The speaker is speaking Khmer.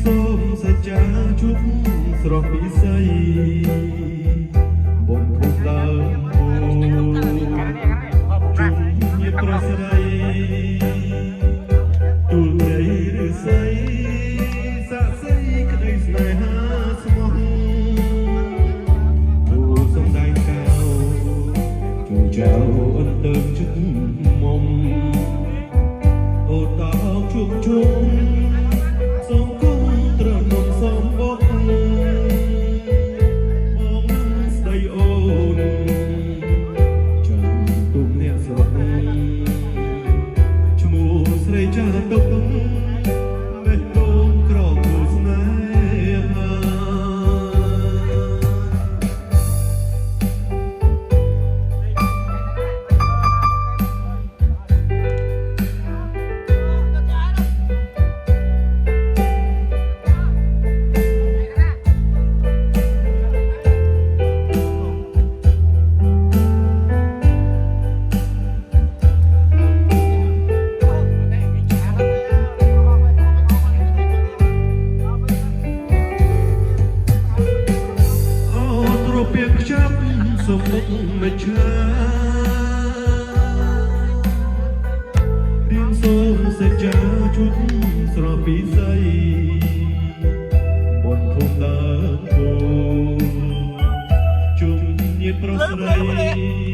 សូមសច្ចាជុំស្រស់ពិសីបំភុំដើមពូជុំញាប្រស្រីទូលព្រៃឬសីសាក់សីក្តីស្នេហាស្មោះទូលសំដែងកៅជួចៅអន្តើជុំមុំអូតោជុំជុំសូមគុំត្រនំសូមបកមកស្ដីអូនចាំទុំអ្នកស្រស់ឈ្មោះស្រីចាទុកបេះដូងក្រគូស្នេហាសូមមុខមិនឆ្ងារៀងសូមសេចក្ដីជុំស្រស់ពិសីបនភូមិដើមពូជុំញាតប្រស្រី